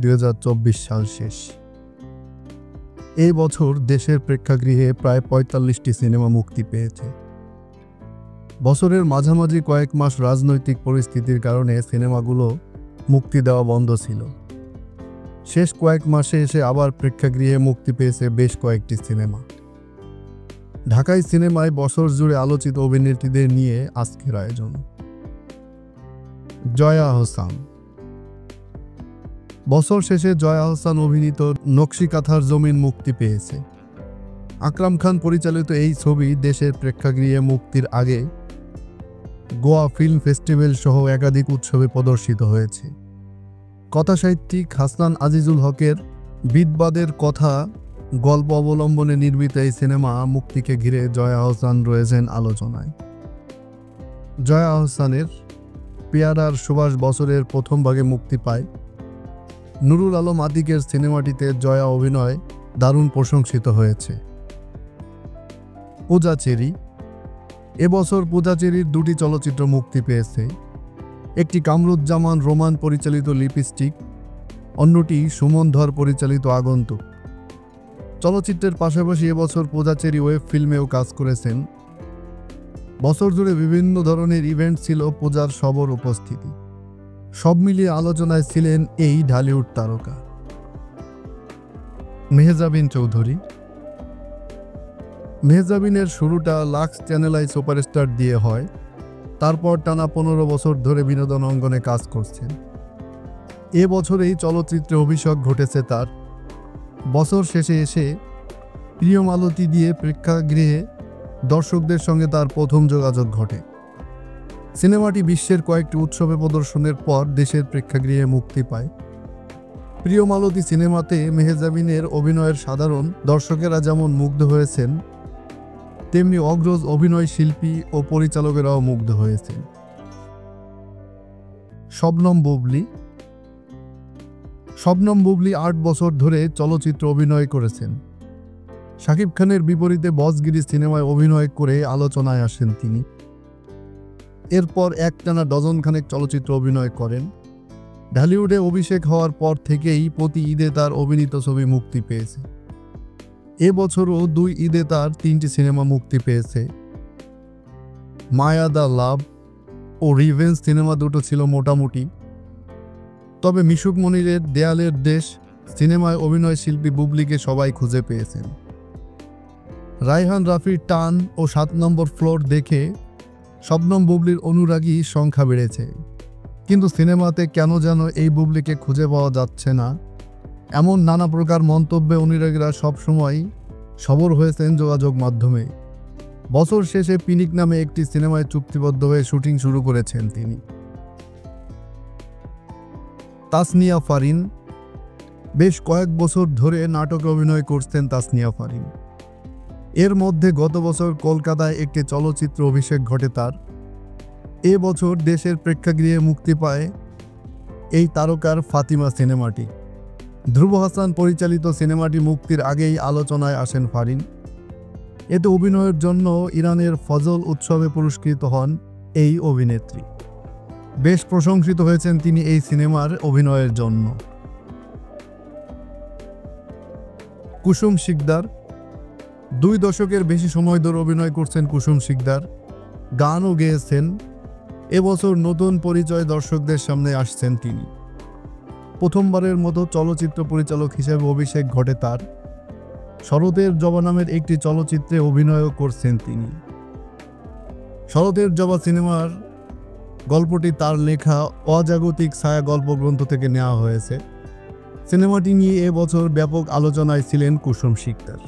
2024 সাল শেষ। এই বছর দেশের প্রেক্ষাগৃহে প্রায় 45টি সিনেমা মুক্তি পেয়েছে। বছরের মাঝামাঝি কয়েক মাস রাজনৈতিক পরিস্থিতির কারণে সিনেমাগুলো মুক্তি দেওয়া বন্ধ ছিল। শেষ কয়েক মাসে এসে আবার প্রেক্ষাগৃহে মুক্তি পেয়েছে বেশ কয়েকটি সিনেমা। ঢাকাই সিনেমায় বছর জুড়ে আলোচিত অভিনেত্রীদের নিয়ে আজকের আয়োজন। জয়া আহসান। বছর শেষে জয়া আহসান অভিনীত নকশি কাঁথার জমিন মুক্তি পেয়েছে। আকরাম খান পরিচালিত এই ছবি দেশের প্রেক্ষাগৃহে মুক্তির আগে গোয়া ফিল্ম ফেস্টিভ্যাল সহ একাধিক উৎসবে প্রদর্শিত হয়েছে। কথাসাহিত্যিক হাসান আজিজুল হকের বিদবাদের কথা গল্প অবলম্বনে নির্মিত এই সিনেমা মুক্তিকে ঘিরে জয়া আহসান রয়েছেন আলোচনায়। জয়া আহসানের পেয়ারার সুবাস বছরের প্রথম ভাগে মুক্তি পায়। নুরুল আলম আতিকের সিনেমাটিতে জয়া অভিনয় দারুণ প্রশংসিত হয়েছে। পূজা চেরি। এবছর পূজা চেরির দুটি চলচ্চিত্র মুক্তি পেয়েছে। একটি কামরুজ্জামান রোমান পরিচালিত লিপস্টিক, অন্যটি সুমন ধর পরিচালিত আগন্তুক। চলচ্চিত্রের পাশাপাশি এবছর পূজা চেরি ওয়েব ফিল্মেও কাজ করেছেন। বছর জুড়ে বিভিন্ন ধরনের ইভেন্ট ছিল পূজার সবর উপস্থিতি। সব মিলিয়ে আলোচনায় ছিলেন এই ঢালিউড তারকা। মেহজাবিন চৌধুরী। মেহজাবিনের শুরুটা লাক্স চ্যানেল সুপারস্টার দিয়ে হয়। তারপর টানা 15 বছর ধরে বিনোদন অঙ্গনে কাজ করছেন। এ বছর এই চলচ্চিত্রে অভিষেক ঘটেছে তার। বছর শেষে এসে প্রিয় মালতী দিয়ে প্রেক্ষাগৃহে দর্শকদের সঙ্গে তার প্রথম যোগাযোগ ঘটে। সিনেমাটি বিশ্বের কয়েকটি উৎসবে প্রদর্শনের পর দেশের প্রেক্ষাগৃহে মুক্তি পায়। প্রিয় মালতী সিনেমাতে মেহজাবিনের অভিনয়ের সাধারণ দর্শকেরা যেমন মুগ্ধ হয়েছেন, তেমনি অগ্রজ অভিনয় শিল্পী ও পরিচালকেরাও মুগ্ধ হয়েছেন। শবনম বুবলি। শবনম বুবলি 8 বছর ধরে চলচ্চিত্র অভিনয় করেছেন। শাকিব খানের বিপরীতে বসগিরি সিনেমায় অভিনয় করে আলোচনায় আসেন তিনি। এরপর একটানা ডজনখানেক চলচ্চিত্র অভিনয় করেন। ঢালিউডে অভিষেক হওয়ার পর থেকেই প্রতি ঈদে তার অভিনীত ছবি মুক্তি পেয়েছে। এবছরও 2 ঈদে তার 3টি সিনেমা মুক্তি পেয়েছে। মায়া দ্য লাভ ও রিভেঞ্জ সিনেমা দুটো ছিল মোটামুটি। তবে মিশুক মনিরের দেয়ালের দেশ সিনেমায় অভিনয় শিল্পী বুবলিকে সবাই খুঁজে পেয়েছেন। রায়হান রাফির টান ও 7 নম্বর ফ্লোর দেখে শবনম বুবলির অনুরাগী সংখ্যা বেড়েছে। কিন্তু সিনেমাতে কেন যেন এই বুবলিকে খুঁজে পাওয়া যাচ্ছে না, এমন নানা প্রকার মন্তব্যে অনুরাগীরা সবসময় সবর হয়েছেন যোগাযোগ মাধ্যমে। বছর শেষে পিনিক নামে একটি সিনেমায় চুক্তিবদ্ধ হয়ে শুটিং শুরু করেছেন তিনি। তাসনিয়া ফারিন। বেশ কয়েক বছর ধরে নাটকে অভিনয় করছেন তাসনিয়া ফারিন। এর মধ্যে গত বছর কলকাতায় একটি চলচ্চিত্র অভিষেক ঘটে তার। এ বছর দেশের প্রেক্ষাগৃহে মুক্তি পায় এই তারকার ফাতিমা সিনেমাটি। ধ্রুব হাসান পরিচালিত সিনেমাটি মুক্তির আগেই আলোচনায় আসেন ফারিন। এতে অভিনয়ের জন্য ইরানের ফজল উৎসবে পুরস্কৃত হন এই অভিনেত্রী। বেশ প্রশংসিত হয়েছেন তিনি এই সিনেমার অভিনয়ের জন্য। কুসুম শিকদার। 2 দশকের বেশি সময় ধরে অভিনয় করছেন কুসুম শিকদার। গানও গেয়েছেন। এবছর নতুন পরিচয় দর্শকদের সামনে আসছেন তিনি। প্রথমবারের মতো চলচ্চিত্র পরিচালক হিসেবে অভিষেক ঘটে তার। শরতের জবা নামের একটি চলচ্চিত্রে অভিনয়ও করছেন তিনি। শরতের জবা সিনেমার গল্পটি তার লেখা অজাগতিক ছায়া গল্পগ্রন্থ থেকে নেওয়া হয়েছে। সিনেমাটি নিয়ে এবছর ব্যাপক আলোচনায় ছিলেন কুসুম শিকদার।